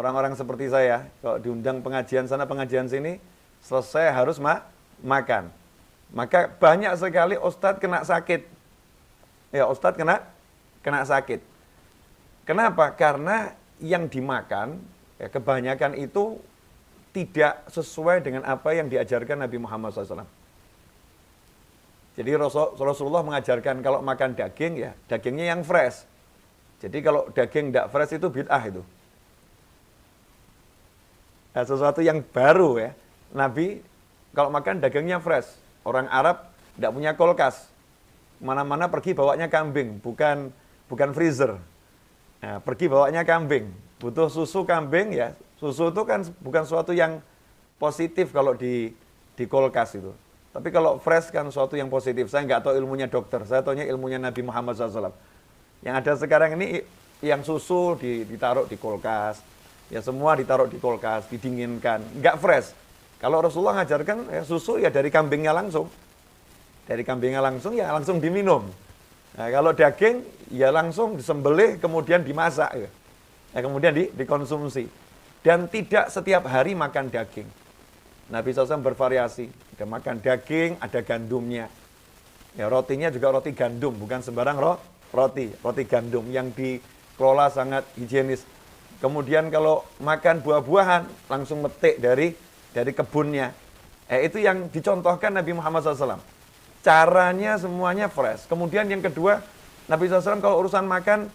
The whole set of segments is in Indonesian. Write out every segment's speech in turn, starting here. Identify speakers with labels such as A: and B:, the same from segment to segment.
A: Orang-orang seperti saya, kalau diundang pengajian sana, pengajian sini, selesai harus makan. Maka banyak sekali ustadz kena sakit. Ya, ustadz kena sakit. Kenapa? Karena yang dimakan, ya, kebanyakan itu tidak sesuai dengan apa yang diajarkan Nabi Muhammad SAW. Jadi Rasulullah mengajarkan kalau makan daging, ya dagingnya yang fresh. Jadi kalau daging tidak fresh itu bid'ah itu. Nah, sesuatu yang baru ya. Nabi kalau makan dagingnya fresh. Orang Arab tidak punya kulkas. Mana-mana pergi bawanya kambing, bukan freezer. Nah, pergi bawanya kambing. Butuh susu kambing ya. Susu itu kan bukan sesuatu yang positif kalau di kulkas itu. Tapi kalau fresh kan sesuatu yang positif. Saya nggak tahu ilmunya dokter, saya tahunya ilmunya Nabi Muhammad SAW. Yang ada sekarang ini yang susu ditaruh di kulkas. Ya semua ditaruh di kulkas, didinginkan. Nggak fresh. Kalau Rasulullah ngajarkan ya, susu ya dari kambingnya langsung. Dari kambingnya langsung ya langsung diminum. Nah, kalau daging ya langsung disembelih kemudian dimasak ya. Kemudian dikonsumsi. Dan tidak setiap hari makan daging. Nabi SAW bervariasi. Ada makan daging, ada gandumnya. Ya, rotinya juga roti gandum, bukan sembarang roti gandum yang dikelola sangat higienis. Kemudian kalau makan buah-buahan, langsung metik dari kebunnya. Itu yang dicontohkan Nabi Muhammad SAW. Caranya semuanya fresh. Kemudian yang kedua, Nabi SAW kalau urusan makan,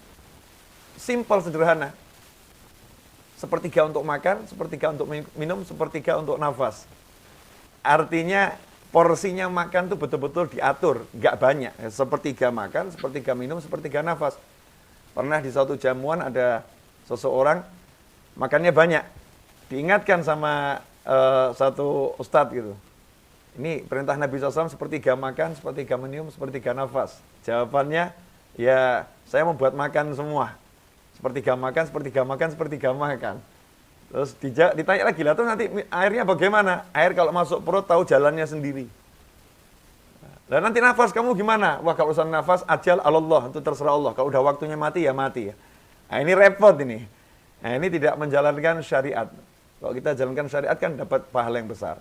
A: simple, sederhana. Sepertiga untuk makan, sepertiga untuk minum, sepertiga untuk nafas. Artinya porsinya makan tuh betul-betul diatur, nggak banyak. Sepertiga makan, sepertiga minum, sepertiga nafas. Pernah di suatu jamuan ada seseorang makannya banyak. Diingatkan sama satu ustadz gitu. Ini perintah Nabi SAW sepertiga makan, sepertiga minum, sepertiga nafas. Jawabannya, ya saya membuat makan semua. Sepertiga makan, sepertiga makan, sepertiga makan. Terus ditanya lagi lah, terus nanti airnya bagaimana? Air kalau masuk perut tahu jalannya sendiri. Dan nanti nafas kamu gimana? Wah kalau urusan nafas, ajal Allah, itu terserah Allah. Kalau udah waktunya mati, ya mati. Nah ini repot ini. Nah ini tidak menjalankan syariat. Kalau kita jalankan syariat kan dapat pahala yang besar.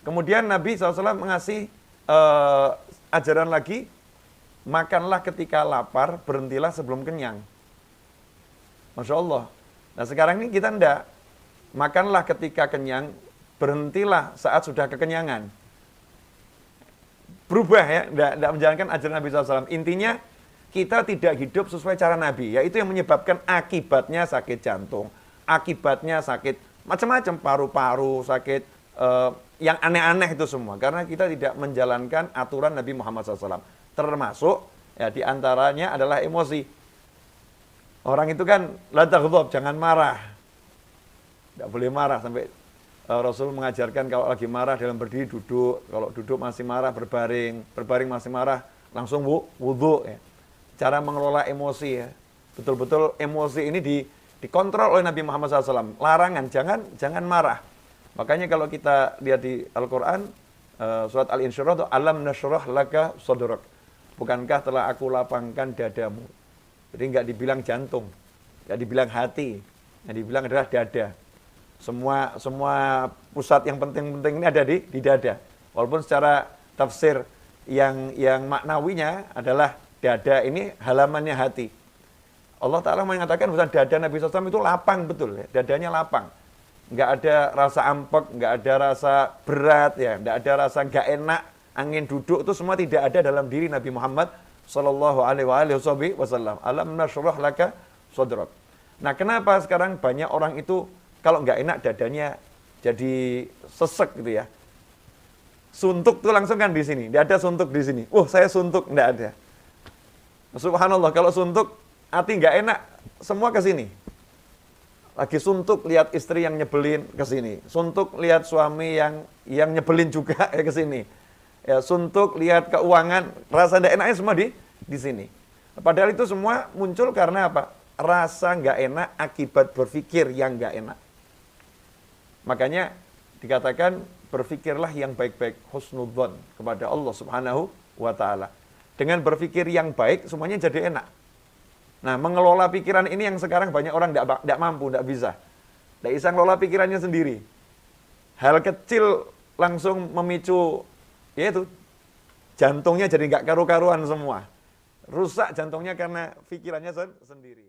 A: Kemudian Nabi SAW mengasih ajaran lagi, makanlah ketika lapar, berhentilah sebelum kenyang. Masya Allah. Nah sekarang ini kita enggak. Makanlah ketika kenyang, berhentilah saat sudah kekenyangan. Berubah ya, enggak menjalankan ajaran Nabi SAW. Intinya, kita tidak hidup sesuai cara Nabi. Yaitu yang menyebabkan akibatnya sakit jantung. Akibatnya sakit macam-macam, paru-paru, sakit, yang aneh-aneh itu semua. Karena kita tidak menjalankan aturan Nabi Muhammad SAW. Termasuk, ya diantaranya adalah emosi. Orang itu kan la taghdab, jangan marah. Tidak boleh marah sampai Rasul mengajarkan kalau lagi marah dalam berdiri duduk, kalau duduk masih marah berbaring, berbaring masih marah langsung wudhu ya. Cara mengelola emosi ya. Betul-betul emosi ini dikontrol oleh Nabi Muhammad SAW. Larangan, jangan marah. Makanya kalau kita lihat di Al-Qur'an surat Al-Insyirah itu alam nasyrah laka sadrak. Bukankah telah aku lapangkan dadamu? Jadi nggak dibilang jantung, nggak dibilang hati, yang dibilang adalah dada. Semua pusat yang penting-penting ini ada di dada. Walaupun secara tafsir yang maknawinya adalah dada ini halamannya hati. Allah Ta'ala mengatakan bukan dada Nabi SAW itu lapang betul, ya. Dadanya lapang. Nggak ada rasa ampek, nggak ada rasa berat, ya, nggak ada rasa nggak enak, angin duduk, itu semua tidak ada dalam diri Nabi Muhammad Sallallahu alaihi wasallam. Alam nasyrah laka sadrak. Nah, kenapa sekarang banyak orang itu kalau nggak enak dadanya jadi sesek gitu ya. Suntuk tuh langsung kan di sini. Tidak ada suntuk di sini. Saya suntuk, nggak ada. Subhanallah, kalau suntuk hati nggak enak, semua ke sini. Lagi suntuk lihat istri yang nyebelin ke sini. Suntuk lihat suami yang nyebelin juga ke sini. Ya, suntuk lihat keuangan, rasa tidak enaknya semua di sini. Padahal itu semua muncul karena apa? Rasa nggak enak akibat berpikir yang nggak enak. Makanya dikatakan berpikirlah yang baik-baik, husnudzon kepada Allah Subhanahu wa Ta'ala. Dengan berpikir yang baik semuanya jadi enak. Nah, mengelola pikiran ini yang sekarang banyak orang tidak mampu, tidak bisa. Tidak bisa ngelola pikirannya sendiri. Hal kecil langsung memicu, yaitu jantungnya jadi nggak karu-karuan semua. Rusak jantungnya karena pikirannya sendiri.